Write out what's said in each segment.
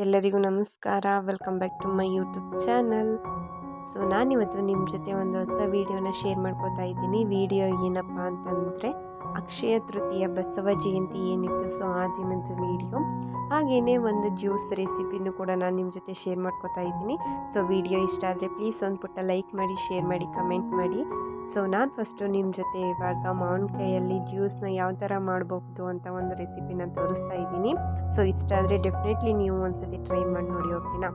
ಎಲ್ಲರಿಗೂ ನಮಸ್ಕಾರ. Welcome back to my YouTube channel. So ನಾನಿವತ್ತು ನಿಮ್ಮ ಜೊತೆ ಒಂದು ಹೊಸ ವೀಡಿಯೋನ ಶೇರ್ ಮಾಡ್ಕೋತಾ ಇದ್ದೀನಿ. ವಿಡಿಯೋ ಏನಪ್ಪ ಅಂತಂದರೆ ಅಕ್ಷಯ ತೃತೀಯ ಬಸವ ಜಯಂತಿ ಏನಿತ್ತು ಸೊ ಆ ದಿನದ ವಿಡಿಯೋ, ಹಾಗೆಯೇ ಒಂದು ಜ್ಯೂಸ್ ರೆಸಿಪಿನೂ ಕೂಡ ನಾನು ನಿಮ್ಮ ಜೊತೆ ಶೇರ್ ಮಾಡ್ಕೋತಾ ಇದ್ದೀನಿ. ಸೊ ವಿಡಿಯೋ ಇಷ್ಟ ಆದರೆ ಪ್ಲೀಸ್ ಒಂದು ಪುಟ್ಟ ಲೈಕ್ ಮಾಡಿ, ಶೇರ್ ಮಾಡಿ, ಕಮೆಂಟ್ ಮಾಡಿ. ಸೊ ನಾನು ಫಸ್ಟು ನಿಮ್ಮ ಜೊತೆ ಇವಾಗ ಮಾವಿನಕಾಯಲ್ಲಿ ಜ್ಯೂಸ್ನ ಯಾವ ಥರ ಮಾಡಬಹುದು ಅಂತ ಒಂದು ರೆಸಿಪಿನ ತೋರಿಸ್ತಾ ಇದ್ದೀನಿ. ಸೊ ಇಷ್ಟ ಆದರೆ ಡೆಫಿನೆಟ್ಲಿ ನೀವು ಒಂದ್ಸತಿ ಟ್ರೈ ಮಾಡಿ ನೋಡಿ, ಓಕೆನಾ.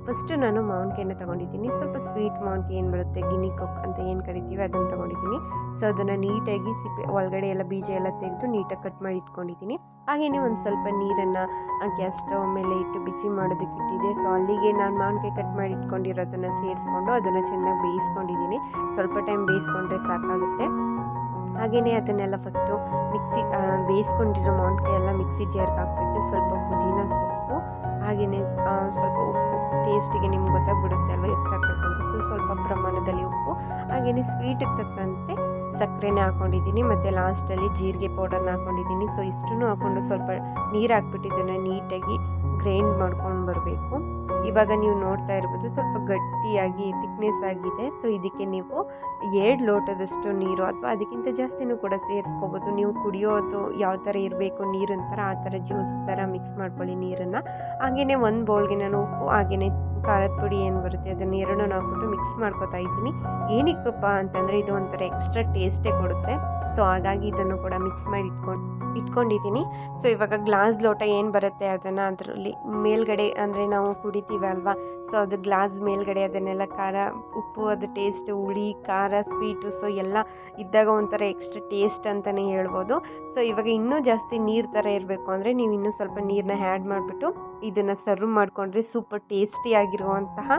ಫಸ್ಟು ನಾನು ಮಾವಿನಕಾಯಿನ ತೊಗೊಂಡಿದ್ದೀನಿ. ಸ್ವಲ್ಪ ಸ್ವೀಟ್ ಮಾವಿನಕಾಯಿ ಏನು ಬರುತ್ತೆ, ಗಿನಿ ಕೊಕ್ ಅಂತ ಏನು ಕರಿತೀವಿ ಅದನ್ನು ತೊಗೊಂಡಿದ್ದೀನಿ. ಸೊ ಅದನ್ನು ನೀಟಾಗಿ ಸಿಪ್ಪೆ ಒಳಗಡೆ ಎಲ್ಲ ಬೀಜ ಎಲ್ಲ ತೆಗೆದು ನೀಟಾಗಿ ಕಟ್ ಮಾಡಿ ಇಟ್ಕೊಂಡಿದ್ದೀನಿ. ಹಾಗೆಯೇ ಒಂದು ಸ್ವಲ್ಪ ನೀರನ್ನು ಗ್ಯಾಸ್ ಸ್ಟವ್ ಮೇಲೆ ಇಟ್ಟು ಬಿಸಿ ಮಾಡೋದಕ್ಕೆ ಇಟ್ಟಿದೆ. ಸೊ ಅಲ್ಲಿಗೆ ನಾನು ಮಾವಿನಕಾಯಿ ಕಟ್ ಮಾಡಿ ಇಟ್ಕೊಂಡಿರೋದನ್ನು ಸೇರಿಸ್ಕೊಂಡು ಅದನ್ನು ಚೆನ್ನಾಗಿ ಬೇಯಿಸ್ಕೊಂಡಿದ್ದೀನಿ. ಸ್ವಲ್ಪ ಟೈಮ್ ಬೇಯಿಸ್ಕೊಂಡ್ರೆ ಸಾಕಾಗುತ್ತೆ. ಹಾಗೆಯೇ ಅದನ್ನೆಲ್ಲ ಫಸ್ಟು ಬೇಯಿಸ್ಕೊಂಡಿರೋ ಮಾವಿನಕಾಯಿ ಎಲ್ಲ ಮಿಕ್ಸಿ ಜಾರ್ಗೆ ಹಾಕ್ಬಿಟ್ಟು ಸ್ವಲ್ಪ ಪುದೀನ ಸೊಪ್ಪು, ಹಾಗೆಯೇ ಸ್ವಲ್ಪ ಉಪ್ಪು, ಟೇಸ್ಟಿಗೆ ನಿಮ್ಗೆ ಗೊತ್ತಾಗ್ಬಿಡುತ್ತೆ ಅಲ್ವಾ ಎಷ್ಟು ಹಾಕಬೇಕು ಅಂತ. ಸೊ ಸ್ವಲ್ಪ ಪ್ರಮಾಣದಲ್ಲಿ ಉಪ್ಪು, ಹಾಗೆಯೇ ಸ್ವೀಟಿಗೆ ತಕ್ಕಂತೆ ಸಕ್ಕರೆನೇ ಹಾಕ್ಕೊಂಡಿದ್ದೀನಿ, ಮತ್ತು ಲಾಸ್ಟಲ್ಲಿ ಜೀರಿಗೆ ಪೌಡರ್ನ ಹಾಕ್ಕೊಂಡಿದ್ದೀನಿ. ಸೊ ಇಷ್ಟನ್ನು ಹಾಕ್ಕೊಂಡು ಸ್ವಲ್ಪ ನೀರು ಹಾಕ್ಬಿಟ್ಟು ಇದನ್ನು ನೀಟಾಗಿ ಗ್ರೈಂಡ್ ಮಾಡ್ಕೊಂಡು ಬರಬೇಕು. ಇವಾಗ ನೀವು ನೋಡ್ತಾ ಇರ್ಬೋದು ಸ್ವಲ್ಪ ಗಟ್ಟಿಯಾಗಿ ಥಿಕ್ನೆಸ್ ಆಗಿದೆ. ಸೊ ಇದಕ್ಕೆ ನೀವು 2 ಲೋಟದಷ್ಟು ನೀರು ಅಥವಾ ಅದಕ್ಕಿಂತ ಜಾಸ್ತಿನೂ ಕೂಡ ಸೇರಿಸ್ಕೋಬೋದು. ನೀವು ಕುಡಿಯೋದು ಯಾವ ಥರ ಇರಬೇಕು ನೀರಿನ ಥರ ಆ ಥರ ಜ್ಯೂಸ್ ಥರ ಮಿಕ್ಸ್ ಮಾಡ್ಕೊಳ್ಳಿ ನೀರನ್ನು. ಹಾಗೆಯೇ ಒಂದು ಬೌಲ್ಗೆ ನಾನು ಉಪ್ಪು ಹಾಗೆಯೇ ಖಾರದ ಪುಡಿ ಏನು ಬರುತ್ತೆ ಅದನ್ನು ಎರಡನ್ನೂ ಹಾಕ್ಬಿಟ್ಟು ಮಿಕ್ಸ್ ಮಾಡ್ಕೊತಾ ಇದ್ದೀನಿ. ಏನಕ್ಕಪ್ಪ ಅಂತಂದರೆ ಇದು ಒಂಥರ ಎಕ್ಸ್ಟ್ರಾ ಟೇಸ್ಟೇ ಕೊಡುತ್ತೆ. ಸೊ ಹಾಗಾಗಿ ಇದನ್ನು ಕೂಡ ಮಿಕ್ಸ್ ಮಾಡಿ ಇಟ್ಕೊಂಡಿದ್ದೀನಿ. ಸೊ ಇವಾಗ ಗ್ಲಾಸ್ ಲೋಟ ಏನು ಬರುತ್ತೆ ಅದನ್ನು ಅದರಲ್ಲಿ ಮೇಲ್ಗಡೆ, ಅಂದರೆ ನಾವು ಕುಡಿತೀವಿ ಅಲ್ವಾ, ಸೊ ಅದು ಗ್ಲಾಸ್ ಮೇಲ್ಗಡೆ ಅದನ್ನೆಲ್ಲ ಖಾರ, ಉಪ್ಪು, ಅದು ಟೇಸ್ಟ್, ಹುಳಿ, ಖಾರ, ಸ್ವೀಟು ಸೊ ಎಲ್ಲ ಇದ್ದಾಗ ಒಂಥರ ಎಕ್ಸ್ಟ್ರಾ ಟೇಸ್ಟ್ ಅಂತಲೇ ಹೇಳ್ಬೋದು. ಸೊ ಇವಾಗ ಇನ್ನೂ ಜಾಸ್ತಿ ನೀರು ಥರ ಇರಬೇಕು ಅಂದರೆ ನೀವು ಇನ್ನೂ ಸ್ವಲ್ಪ ನೀರನ್ನ ಆ್ಯಡ್ ಮಾಡಿಬಿಟ್ಟು ಇದನ್ನು ಸರ್ವ್ ಮಾಡಿಕೊಂಡ್ರೆ ಸೂಪರ್ ಟೇಸ್ಟಿಯಾಗಿರುವಂತಹ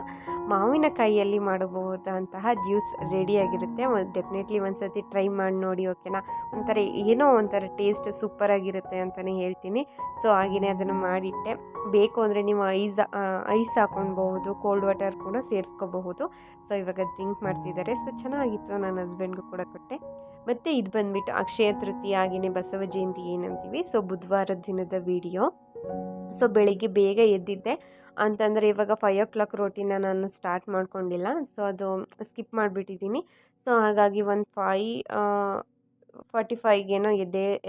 ಮಾವಿನಕಾಯಿಯಲ್ಲಿ ಮಾಡಬಹುದಂತಹ ಜ್ಯೂಸ್ ರೆಡಿಯಾಗಿರುತ್ತೆ. ಡೆಫಿನೆಟ್ಲಿ ಒಂದ್ಸತಿ ಟ್ರೈ ಮಾಡಿ ನೋಡಿ, ಓಕೆನಾ. ಒಂಥರ ಏನೋ ಒಂಥರ ಟೇಸ್ಟ್ ಸೂಪರಾಗಿರುತ್ತೆ ಅಂತಲೇ ಹೇಳ್ತೀನಿ. ಸೊ ಹಾಗೆಯೇ ಅದನ್ನು ಮಾಡಿಟ್ಟೆ. ಬೇಕು ಅಂದರೆ ನೀವು ಐಸ್ ಹಾಕೊಳ್ಬಹುದು, ಕೋಲ್ಡ್ ವಾಟರ್ ಕೂಡ ಸೇರಿಸ್ಕೋಬಹುದು. ಸೊ ಇವಾಗ ಡ್ರಿಂಕ್ ಮಾಡ್ತಿದ್ದಾರೆ. ಸೊ ಚೆನ್ನಾಗಿತ್ತು, ನನ್ನ ಹಸ್ಬೆಂಡ್ಗೂ ಕೂಡ ಕೊಟ್ಟೆ. ಮತ್ತು ಇದು ಬಂದುಬಿಟ್ಟು ಅಕ್ಷಯ ತೃತೀಯ ಹಾಗೆಯೇ ಬಸವ ಜಯಂತಿ ಏನಂತೀವಿ, ಸೊ ಬುಧವಾರದ ದಿನದ ವಿಡಿಯೋ. ಸೊ ಬೆಳಿಗ್ಗೆ ಬೇಗ ಎದ್ದಿದ್ದೆ ಅಂತಂದರೆ ಇವಾಗ 5 o'clock ರೋಟಿನ ನಾನು ಸ್ಟಾರ್ಟ್ ಮಾಡ್ಕೊಂಡಿಲ್ಲ. ಸೊ ಅದು ಸ್ಕಿಪ್ ಮಾಡಿಬಿಟ್ಟಿದ್ದೀನಿ. ಸೊ ಹಾಗಾಗಿ ಒಂದು 5:45ಗೇನೋ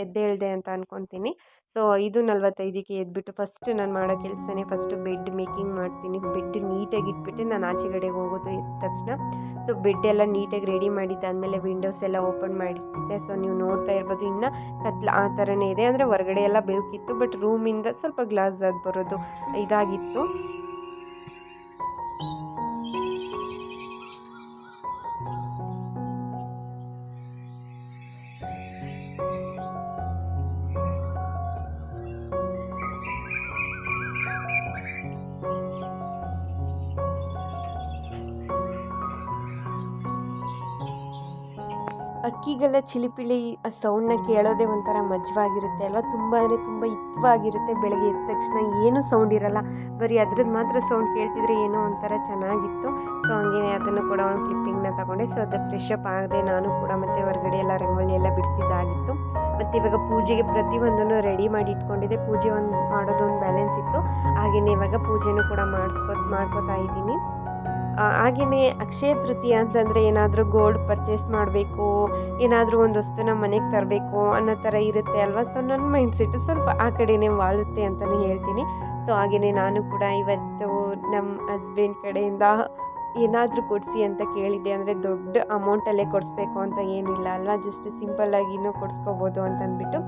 ಎದ್ದೇಳಿದೆ ಅಂತ ಅಂದ್ಕೊತೀನಿ. ಸೊ 5:45ಕ್ಕೆ ಎದ್ಬಿಟ್ಟು ಫಸ್ಟ್ ನಾನು ಮಾಡೋ ಕೆಲಸನೇ ಫಸ್ಟು ಬೆಡ್ ಮೇಕಿಂಗ್ ಮಾಡ್ತೀನಿ. ಬೆಡ್ ನೀಟಾಗಿ ಇಟ್ಬಿಟ್ಟು ನಾನು ಆಚೆಗಡೆಗೆ ಹೋಗೋದು ಎದ್ದ ತಕ್ಷಣ. ಸೊ ಬೆಡ್ಡೆಲ್ಲ ನೀಟಾಗಿ ರೆಡಿ ಮಾಡಿದ್ದಾದಮೇಲೆ ವಿಂಡೋಸ್ ಎಲ್ಲ ಓಪನ್ ಮಾಡಿಟ್ಟಿದ್ದೆ. ಸೊ ನೀವು ನೋಡ್ತಾ ಇರ್ಬೋದು ಇನ್ನೂ ಕತ್ಲು ಆ ಥರನೇ ಇದೆ, ಅಂದರೆ ಹೊರಗಡೆ ಎಲ್ಲ ಬೆಳಕಿತ್ತು, ಬಟ್ ರೂಮಿಂದ ಸ್ವಲ್ಪ ಗ್ಲಾಸ್ ಆಗಿ ಬರೋದು ಇದಾಗಿತ್ತು. ಅಕ್ಕಿಗೆಲ್ಲ ಚಿಲಿಪಿಲಿ ಆ ಸೌಂಡನ್ನ ಕೇಳೋದೇ ಒಂಥರ ಮಜವಾಗಿರುತ್ತೆ ಅಲ್ವಾ. ತುಂಬ ಅಂದರೆ ತುಂಬ ಹಿತವಾಗಿರುತ್ತೆ. ಬೆಳಗ್ಗೆ ಎದ್ದ ತಕ್ಷಣ ಏನೂ ಸೌಂಡ್ ಇರಲ್ಲ, ಬರೀ ಅದ್ರದ್ದು ಮಾತ್ರ ಸೌಂಡ್ ಕೇಳ್ತಿದ್ರೆ ಏನೋ ಒಂಥರ ಚೆನ್ನಾಗಿತ್ತು. ಸೊ ಹಂಗೆ ಅದನ್ನು ಕೂಡ ಒಂದು ಕ್ಲಿಪ್ಪಿಂಗ್ನ ತಗೊಂಡೆ. ಸೊ ಅದು ಫ್ರೆಶ್ ಅಪ್ ಆಗದೆ ನಾನು ಕೂಡ ಮತ್ತೆ ಹೊರಗಡೆ ಎಲ್ಲ ರಂಗೋಲಿ ಎಲ್ಲ ಬಿಡಿಸಿದ್ದಾಗಿತ್ತು. ಮತ್ತು ಇವಾಗ ಪೂಜೆಗೆ ಪ್ರತಿಯೊಂದನ್ನು ರೆಡಿ ಮಾಡಿ ಇಟ್ಕೊಂಡಿದ್ದೆ. ಪೂಜೆ ಮಾಡೋದೊಂದು ಬ್ಯಾಲೆನ್ಸ್ ಇತ್ತು. ಹಾಗೆಯೇ ಇವಾಗ ಪೂಜೆನೂ ಕೂಡ ಮಾಡ್ಕೋತಾ ಇದ್ದೀನಿ. ಹಾಗೆಯೇ ಅಕ್ಷಯ ತೃತೀಯ ಅಂತಂದರೆ ಏನಾದರೂ ಗೋಲ್ಡ್ ಪರ್ಚೇಸ್ ಮಾಡಬೇಕು, ಏನಾದರೂ ಒಂದು ವಸ್ತುನ ಮನೆಗೆ ತರಬೇಕು ಅನ್ನೋ ಥರ ಇರುತ್ತೆ ಅಲ್ವಾ. ಸೊ ನನ್ನ ಮೈಂಡ್ಸೆಟ್ಟು ಸ್ವಲ್ಪ ಆ ಕಡೆನೇ ವಾಲುತ್ತೆ ಅಂತಲೇ ಹೇಳ್ತೀನಿ. ಸೊ ಹಾಗೆಯೇ ನಾನು ಕೂಡ ಇವತ್ತು ನಮ್ಮ ಹಸ್ಬೆಂಡ್ ಕಡೆಯಿಂದ ಏನಾದರೂ ಕೊಡಿಸಿ ಅಂತ ಕೇಳಿದ್ದೆ. ಅಂದರೆ ದೊಡ್ಡ ಅಮೌಂಟಲ್ಲೇ ಕೊಡಿಸ್ಬೇಕು ಅಂತ ಏನಿಲ್ಲ ಅಲ್ವಾ, ಜಸ್ಟ್ ಸಿಂಪಲ್ಲಾಗಿನೂ ಕೊಡಿಸ್ಕೋಬೋದು ಅಂತಂದ್ಬಿಟ್ಟು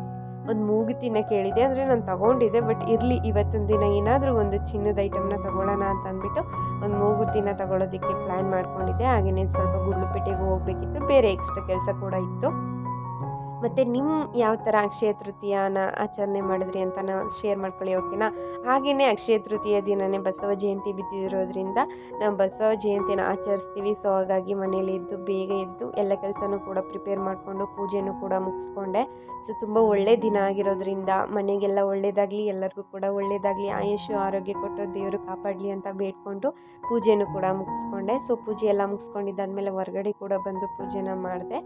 ಒಂದು ಮೂಗುತಿನ ಕೇಳಿದೆ. ಅಂದರೆ ನಾನು ತೊಗೊಂಡಿದ್ದೆ, ಬಟ್ ಇರಲಿ ಇವತ್ತೊಂದು ದಿನ ಏನಾದರೂ ಒಂದು ಚಿನ್ನದ ಐಟಮ್ನ ತೊಗೊಳ್ಳೋಣ ಅಂತ ಅಂದ್ಬಿಟ್ಟು ಒಂದು ಮೂಗುತಿನ ತೊಗೊಳೋದಕ್ಕೆ ಪ್ಲ್ಯಾನ್ ಮಾಡ್ಕೊಂಡಿದ್ದೆ. ಹಾಗೆಯೇ ಸ್ವಲ್ಪ ಗುಂಡ್ಲುಪೇಟೆಗೆ ಹೋಗಬೇಕಿತ್ತು, ಬೇರೆ ಎಕ್ಸ್ಟ್ರಾ ಕೆಲಸ ಕೂಡ ಇತ್ತು. ಮತ್ತು ನಿಮ್ಮ ಯಾವ ಥರ ಅಕ್ಷಯ ತೃತೀಯನ ಆಚರಣೆ ಮಾಡಿದ್ರಿ ಅಂತ ಶೇರ್ ಮಾಡ್ಕೊಳ್ಳಿ, ಓಕೆನಾ. ಹಾಗೆಯೇ ಅಕ್ಷಯ ತೃತೀಯ ದಿನವೇ ಬಸವ ಜಯಂತಿ ಬಿದ್ದಿರೋದ್ರಿಂದ ನಾವು ಬಸವ ಜಯಂತಿನ ಆಚರಿಸ್ತೀವಿ. ಸೊ ಹಾಗಾಗಿ ಮನೇಲಿ ಎದ್ದು ಬೇಗ ಎದ್ದು ಎಲ್ಲ ಕೆಲಸನೂ ಕೂಡ ಪ್ರಿಪೇರ್ ಮಾಡಿಕೊಂಡು ಪೂಜೆನೂ ಕೂಡ ಮುಗಿಸ್ಕೊಂಡೆ. ಸೊ ತುಂಬ ಒಳ್ಳೆಯ ದಿನ ಆಗಿರೋದ್ರಿಂದ ಮನೆಗೆಲ್ಲ ಒಳ್ಳೆಯದಾಗಲಿ, ಎಲ್ಲರಿಗೂ ಕೂಡ ಒಳ್ಳೆಯದಾಗಲಿ, ಆಯುಷು ಆರೋಗ್ಯ ಕೊಟ್ಟು ದೇವರು ಕಾಪಾಡಲಿ ಅಂತ ಬೇಡ್ಕೊಂಡು ಪೂಜೆನೂ ಕೂಡ ಮುಗಿಸ್ಕೊಂಡೆ. ಸೊ ಪೂಜೆ ಎಲ್ಲ ಮುಗಿಸ್ಕೊಂಡಿದ್ದಾದಮೇಲೆ ಹೊರಗಡೆ ಕೂಡ ಬಂದು ಪೂಜೆನ ಮಾಡಿದೆ.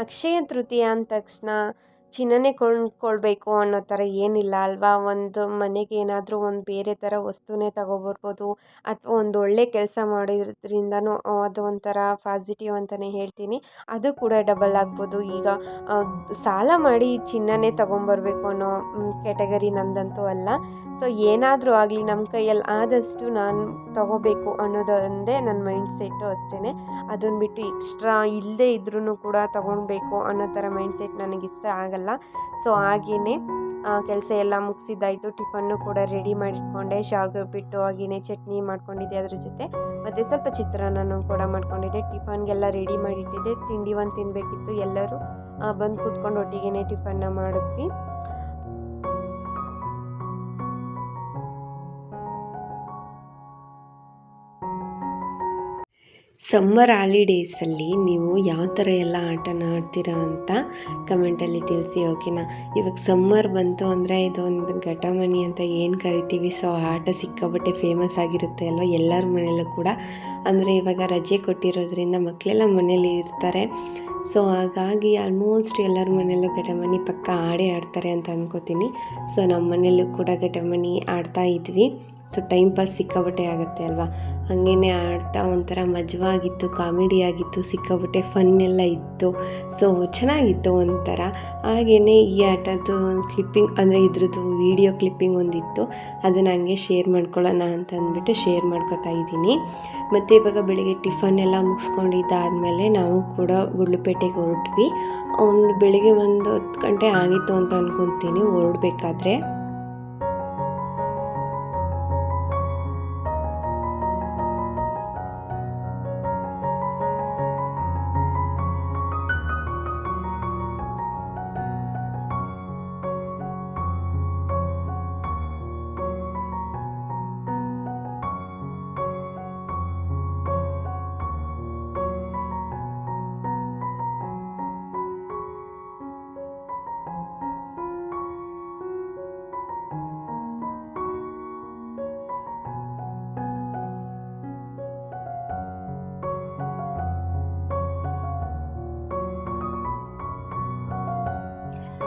ಅಕ್ಷಯ ತೃತೀಯ ಅಂದ ತಕ್ಷಣ ಚಿನ್ನನೇ ಕೊಂಡ್ಕೊಳ್ಬೇಕು ಅನ್ನೋ ಥರ ಏನಿಲ್ಲ ಅಲ್ವಾ. ಒಂದು ಮನೆಗೆ ಏನಾದರೂ ಒಂದು ಬೇರೆ ಥರ ವಸ್ತುನೇ ತಗೊಬರ್ಬೋದು, ಅಥವಾ ಒಂದು ಒಳ್ಳೆ ಕೆಲಸ ಮಾಡಿದ್ರಿಂದನೂ ಅದು ಒಂಥರ ಪಾಸಿಟಿವ್ ಅಂತಲೇ ಹೇಳ್ತೀನಿ. ಅದು ಕೂಡ ಡಬಲ್ ಆಗ್ಬೋದು. ಈಗ ಸಾಲ ಮಾಡಿ ಚಿನ್ನನೇ ತೊಗೊಂಬರ್ಬೇಕು ಅನ್ನೋ ಕ್ಯಾಟಗರಿ ನಂದಂತೂ ಅಲ್ಲ. ಸೊ ಏನಾದರೂ ಆಗಲಿ ನಮ್ಮ ಕೈಯಲ್ಲಿ ಆದಷ್ಟು ನಾನು ತೊಗೋಬೇಕು ಅನ್ನೋದೊಂದೇ ನನ್ನ ಮೈಂಡ್ ಸೆಟ್ಟು ಅಷ್ಟೇ. ಅದನ್ನು ಬಿಟ್ಟು ಎಕ್ಸ್ಟ್ರಾ ಇಲ್ಲದೇ ಇದ್ರೂ ಕೂಡ ತೊಗೊಳ್ಬೇಕು ಅನ್ನೋ ಥರ ಮೈಂಡ್ ಸೆಟ್ ನನಗಿಷ್ಟ ಆಗಲ್ಲ. ಸೊ ಹಾಗೆಯೇ ಕೆಲಸ ಎಲ್ಲ ಮುಗಿಸಿದ್ದಾಯಿತು. ಟಿಫನ್ನು ಕೂಡ ರೆಡಿ ಮಾಡಿಟ್ಕೊಂಡೆ. ಶಾವಿಗೆ ಉಪ್ಪಿಟ್ಟು ಹಾಗೆಯೇ ಚಟ್ನಿ ಮಾಡ್ಕೊಂಡಿದ್ದೆ ಅದ್ರ ಜೊತೆ, ಮತ್ತು ಸ್ವಲ್ಪ ಚಿತ್ರಾನ್ನನೂ ಕೂಡ ಮಾಡ್ಕೊಂಡಿದ್ದೆ. ಟಿಫನ್ಗೆಲ್ಲ ರೆಡಿ ಮಾಡಿಟ್ಟಿದ್ದೆ. ತಿಂಡಿ ಒಂದು ತಿನ್ನಬೇಕಿತ್ತು. ಎಲ್ಲರೂ ಬಂದು ಕೂತ್ಕೊಂಡು ಒಟ್ಟಿಗೆ ಟಿಫನ್ನ ಮಾಡಿದ್ವಿ. ಸಮ್ಮರ್ ಹಾಲಿಡೇಸಲ್ಲಿ ನೀವು ಯಾವ ಥರ ಎಲ್ಲ ಆಟನ ಆಡ್ತೀರಾ ಅಂತ ಕಮೆಂಟಲ್ಲಿ ತಿಳಿಸಿ, ಓಕೆನಾ. ಇವಾಗ ಸಮ್ಮರ್ ಬಂತು ಅಂದರೆ ಇದೊಂದು ಘಟಮನಿ ಅಂತ ಏನು ಕರಿತೀವಿ. ಸೊ ಆಟ ಸಿಕ್ಕಾಬಟ್ಟೆ ಫೇಮಸ್ ಆಗಿರುತ್ತೆ ಅಲ್ವ ಎಲ್ಲರ ಮನೆಯಲ್ಲೂ ಕೂಡ. ಅಂದರೆ ಇವಾಗ ರಜೆ ಕೊಟ್ಟಿರೋದ್ರಿಂದ ಮಕ್ಕಳೆಲ್ಲ ಮನೇಲಿ ಇರ್ತಾರೆ. ಸೊ ಹಾಗಾಗಿ ಆಲ್ಮೋಸ್ಟ್ ಎಲ್ಲರ ಮನೆಯಲ್ಲೂ ಘಟಮನಿ ಪಕ್ಕ ಆಡೇ ಆಡ್ತಾರೆ ಅಂತ ಅನ್ಕೋತೀನಿ. ಸೊ ನಮ್ಮ ಮನೆಯಲ್ಲೂ ಕೂಡ ಘಟಮನಿ ಆಡ್ತಾ ಇದ್ವಿ. ಸೊ ಟೈಮ್ ಪಾಸ್ ಸಿಕ್ಕಾಬಟ್ಟೆ ಆಗುತ್ತೆ ಅಲ್ವಾ. ಹಾಗೇ ಆಡ್ತಾ ಒಂಥರ ಮಜವಾಗಿತ್ತು, ಕಾಮಿಡಿಯಾಗಿತ್ತು, ಸಿಕ್ಕಾಬಟ್ಟೆ ಫನ್ ಎಲ್ಲ ಇತ್ತು. ಸೊ ಚೆನ್ನಾಗಿತ್ತು ಒಂಥರ. ಹಾಗೆಯೇ ಈ ಆಟದ್ದು ಕ್ಲಿಪ್ಪಿಂಗ್ ಅಂದರೆ ಇದ್ರದ್ದು ವೀಡಿಯೋ ಕ್ಲಿಪ್ಪಿಂಗ್ ಒಂದಿತ್ತು, ಅದನ್ನು ಹಂಗೆ ಶೇರ್ ಮಾಡ್ಕೊಳ್ಳೋಣ ಅಂತ ಅಂದ್ಬಿಟ್ಟು ಶೇರ್ ಮಾಡ್ಕೊತಾ ಇದ್ದೀನಿ. ಮತ್ತು ಇವಾಗ ಬೆಳಿಗ್ಗೆ ಟಿಫನ್ ಎಲ್ಲ ಮುಗಿಸ್ಕೊಂಡಿದ್ದಾದಮೇಲೆ ನಾವು ಕೂಡ ಗುಂಡ್ಲುಪೇಟೆಗೆ ಹೊರಟ್ವಿ. ಬೆಳಿಗ್ಗೆ 10 ಗಂಟೆ ಆಗಿತ್ತು ಅಂತ ಅಂದ್ಕೊತೀನಿ ಹೊರಡಬೇಕಾದ್ರೆ.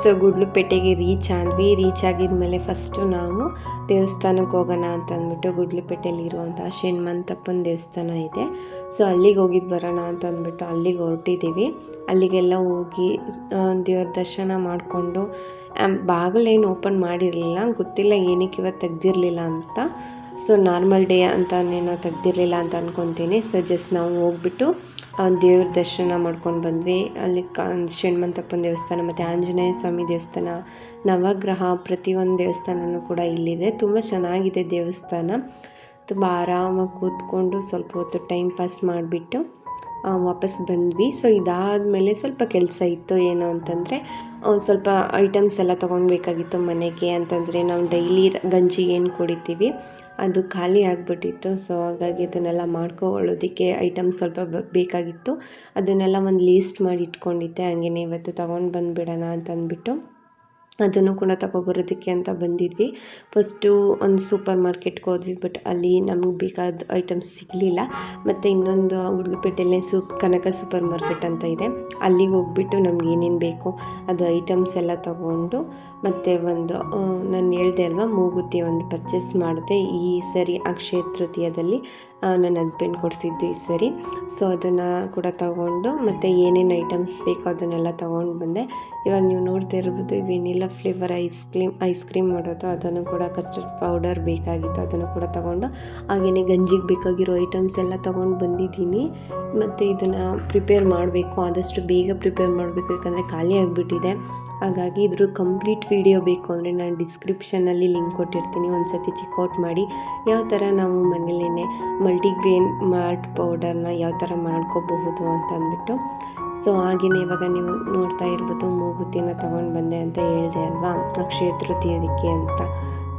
ಸೊ ಗುಂಡ್ಲುಪೇಟೆಗೆ ರೀಚ್ ಆಗಿದ್ಮೇಲೆ ಫಸ್ಟು ನಾವು ದೇವಸ್ಥಾನಕ್ಕೆ ಹೋಗೋಣ ಅಂತ ಅಂದ್ಬಿಟ್ಟು ಗುಂಡ್ಲುಪೇಟೆಯಲ್ಲಿರುವಂಥ ಶೆನ್ಮಂತಪ್ಪನ ದೇವಸ್ಥಾನ ಇದೆ. ಸೊ ಅಲ್ಲಿಗೆ ಹೋಗಿದ್ದು ಬರೋಣ ಅಂತ ಅಂದ್ಬಿಟ್ಟು ಅಲ್ಲಿಗೆ ಹೊರಟಿದ್ದೀವಿ. ಅಲ್ಲಿಗೆಲ್ಲ ಹೋಗಿ ದೇವ್ರ ದರ್ಶನ ಮಾಡಿಕೊಂಡು, ಬಾಗಿಲೇನು ಓಪನ್ ಮಾಡಿರಲಿಲ್ಲ, ಗೊತ್ತಿಲ್ಲ ಏನಕ್ಕೆ ಇವತ್ತು ತೆಗ್ದಿರಲಿಲ್ಲ ಅಂತ. ಸೊ ನಾರ್ಮಲ್ ಡೇ ಅಂತ ಏನೋ ತೆಗ್ದಿರಲಿಲ್ಲ ಅಂತ ಅಂದ್ಕೊತೀನಿ. ಸೊ ಜಸ್ಟ್ ನಾವು ಹೋಗ್ಬಿಟ್ಟು ದೇವ್ರ ದರ್ಶನ ಮಾಡ್ಕೊಂಡು ಬಂದ್ವಿ. ಅಲ್ಲಿ ಶೆನ್ಮಂತಪ್ಪನ ದೇವಸ್ಥಾನ ಮತ್ತು ಆಂಜನೇಯ ಸ್ವಾಮಿ ದೇವಸ್ಥಾನ, ನವಗ್ರಹ, ಪ್ರತಿಯೊಂದು ದೇವಸ್ಥಾನವೂ ಕೂಡ ಇಲ್ಲಿದೆ. ತುಂಬ ಚೆನ್ನಾಗಿದೆ ದೇವಸ್ಥಾನ. ತುಂಬ ಆರಾಮಾಗಿ ಕೂತ್ಕೊಂಡು ಸ್ವಲ್ಪ ಹೊತ್ತು ಟೈಮ್ ಪಾಸ್ ಮಾಡಿಬಿಟ್ಟು ವಾಪಸ್ ಬಂದ್ವಿ. ಸೊ ಇದಾದಮೇಲೆ ಸ್ವಲ್ಪ ಕೆಲಸ ಇತ್ತು. ಏನು ಅಂತಂದರೆ ಸ್ವಲ್ಪ ಐಟಮ್ಸ್ ಎಲ್ಲ ತೊಗೊಳ್ಬೇಕಾಗಿತ್ತು ಮನೆಗೆ. ಅಂತಂದರೆ ನಾವು ಡೈಲಿ ಗಂಜಿ ಏನು ಕುಡಿತೀವಿ ಅದು ಖಾಲಿ ಆಗಿಬಿಟ್ಟಿತ್ತು. ಸೊ ಹಾಗಾಗಿ ಅದನ್ನೆಲ್ಲ ಮಾಡ್ಕೊಳ್ಳೋದಕ್ಕೆ ಐಟಮ್ಸ್ ಸ್ವಲ್ಪ ಬೇಕಾಗಿತ್ತು. ಅದನ್ನೆಲ್ಲ ಒಂದು ಲೀಸ್ಟ್ ಮಾಡಿ ಇಟ್ಕೊಂಡಿದ್ದೆ. ಹಾಗೆಯೇ ಇವತ್ತು ತೊಗೊಂಡು ಬಂದುಬಿಡೋಣ ಅಂತಂದ್ಬಿಟ್ಟು ಅದನ್ನು ಕೂಡ ತಗೊಬರೋದಕ್ಕೆ ಅಂತ ಬಂದಿದ್ವಿ. ಫಸ್ಟು ಒಂದು ಸೂಪರ್ ಮಾರ್ಕೆಟ್ಗೆ ಹೋದ್ವಿ, ಬಟ್ ಅಲ್ಲಿ ನಮಗೆ ಬೇಕಾದ ಐಟಮ್ಸ್ ಸಿಗಲಿಲ್ಲ. ಮತ್ತು ಇನ್ನೊಂದು ಗುಂಡ್ಲುಪೇಟೆಯಲ್ಲೇ ಕನಕ ಸೂಪರ್ ಮಾರ್ಕೆಟ್ ಅಂತ ಇದೆ, ಅಲ್ಲಿಗೆ ಹೋಗ್ಬಿಟ್ಟು ನಮ್ಗೆ ಏನೇನು ಬೇಕು ಅದು ಐಟಮ್ಸ್ ಎಲ್ಲ ತೊಗೊಂಡು, ಮತ್ತು ಒಂದು ನಾನು ಹೇಳ್ದೆ ಅಲ್ವಾ ಮೂಗುತಿ ಒಂದು ಪರ್ಚೇಸ್ ಮಾಡಿದೆ ಈ ಸರಿ ಅಕ್ಷಯ ತೃತೀಯದಲ್ಲಿ. ನನ್ನ ಹಸ್ಬೆಂಡ್ ಕೊಡಿಸಿದ್ದು ಈ ಸರಿ. ಸೊ ಅದನ್ನು ಕೂಡ ತಗೊಂಡು, ಮತ್ತು ಏನೇನು ಐಟಮ್ಸ್ ಬೇಕೋ ಅದನ್ನೆಲ್ಲ ತೊಗೊಂಡು ಬಂದೆ. ಇವಾಗ ನೀವು ನೋಡ್ತಾ ಇರ್ಬೋದು ವೆನಿಲಾ ಫ್ಲೇವರ್ ಐಸ್ ಕ್ರೀಮ್ ಮಾಡೋದು, ಅದನ್ನು ಕೂಡ ಕಸ್ಟರ್ಡ್ ಪೌಡರ್ ಬೇಕಾಗಿತ್ತು, ಅದನ್ನು ಕೂಡ ತೊಗೊಂಡು, ಹಾಗೆಯೇ ಗಂಜಿಗೆ ಬೇಕಾಗಿರೋ ಐಟಮ್ಸ್ ಎಲ್ಲ ತೊಗೊಂಡು ಬಂದಿದ್ದೀನಿ. ಮತ್ತು ಇದನ್ನು ಪ್ರಿಪೇರ್ ಮಾಡಬೇಕು, ಆದಷ್ಟು ಬೇಗ ಪ್ರಿಪೇರ್ ಮಾಡಬೇಕು, ಯಾಕಂದರೆ ಖಾಲಿ ಆಗಿಬಿಟ್ಟಿದೆ. ಹಾಗಾಗಿ ಇದ್ರ ಕಂಪ್ಲೀಟ್ ವಿಡಿಯೋ ಬೇಕು ಅಂದರೆ ನಾನು ಡಿಸ್ಕ್ರಿಪ್ಷನಲ್ಲಿ ಲಿಂಕ್ ಕೊಟ್ಟಿರ್ತೀನಿ, ಒಂದು ಸತಿ ಚೆಕ್ಔಟ್ ಮಾಡಿ. ಯಾವ ಥರ ನಾವು ಮನೇಲೇ ಮಲ್ಟಿಗ್ರೇನ್ ಮಾಲ್ಟ್ ಪೌಡರ್ನ ಯಾವ ಥರ ಮಾಡ್ಕೋಬಹುದು ಅಂತ ಅಂದ್ಬಿಟ್ಟು. ಸೊ ಹಾಗೆಯೇ ಇವಾಗ ನೀವು ನೋಡ್ತಾ ಇರ್ಬೋದು ಮೂಗುತಿನ ತೊಗೊಂಡು ಬಂದೆ ಅಂತ ಹೇಳಿದೆ ಅಲ್ವಾ ಅಕ್ಷಯ ತೃತೀಯದಕ್ಕೆ ಅಂತ.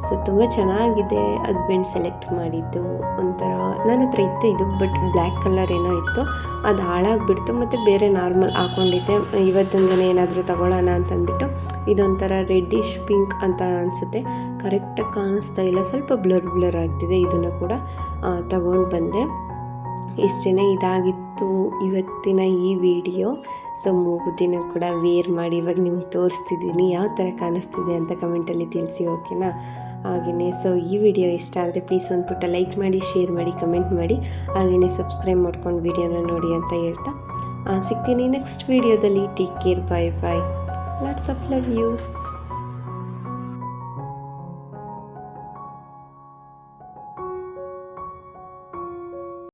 ಸೊ ತುಂಬ ಚೆನ್ನಾಗಿದೆ. ಹಸ್ಬೆಂಡ್ ಸೆಲೆಕ್ಟ್ ಮಾಡಿದ್ದು ಒಂಥರ ನನ್ನ ಹತ್ರ ಇತ್ತು ಇದು, ಬಟ್ ಬ್ಲ್ಯಾಕ್ ಕಲರ್ ಏನೋ ಇತ್ತು, ಅದು ಹಾಳಾಗಿಬಿಡ್ತು. ಮತ್ತು ಬೇರೆ ನಾರ್ಮಲ್ ಹಾಕ್ಕೊಂಡಿದ್ದೆ. ಇವತ್ತೊಂದಿನ ಏನಾದರೂ ತಗೊಳ್ಳೋಣ ಅಂತಂದ್ಬಿಟ್ಟು ಇದೊಂಥರ ರೆಡ್ಡಿಶ್ ಪಿಂಕ್ ಅಂತ ಅನಿಸುತ್ತೆ, ಕರೆಕ್ಟಾಗಿ ಕಾಣಿಸ್ತಾ ಇಲ್ಲ, ಸ್ವಲ್ಪ ಬ್ಲರ್ ಆಗ್ತಿದೆ. ಇದನ್ನು ಕೂಡ ತಗೊಂಡು ಬಂದೆ. ಇಷ್ಟೇ ಇದಾಗಿತ್ತು. ಇದಿತ್ತು ಇವತ್ತಿನ ಈ ವಿಡಿಯೋ. ಸೊ ಮೂಗುತಿನೂ ಕೂಡ ವೇರ್ ಮಾಡಿ ಇವಾಗ ನಿಮ್ಗೆ ತೋರಿಸ್ತಿದ್ದೀನಿ. ಯಾವ ಥರ ಕಾಣಿಸ್ತಿದೆ ಅಂತ ಕಮೆಂಟಲ್ಲಿ ತಿಳಿಸಿ, ಓಕೆನಾ? ಹಾಗೆಯೇ ಸೊ ಈ ವಿಡಿಯೋ ಇಷ್ಟ ಆದರೆ ಪ್ಲೀಸ್ ಒಂದು ಪುಟ್ಟ ಲೈಕ್ ಮಾಡಿ, ಶೇರ್ ಮಾಡಿ, ಕಮೆಂಟ್ ಮಾಡಿ, ಹಾಗೆಯೇ ಸಬ್ಸ್ಕ್ರೈಬ್ ಮಾಡ್ಕೊಂಡು ವಿಡಿಯೋನ ನೋಡಿ ಅಂತ ಹೇಳ್ತಾ ಸಿಗ್ತೀನಿ ನೆಕ್ಸ್ಟ್ ವಿಡಿಯೋದಲ್ಲಿ. Take care, bye bye, lots of love you.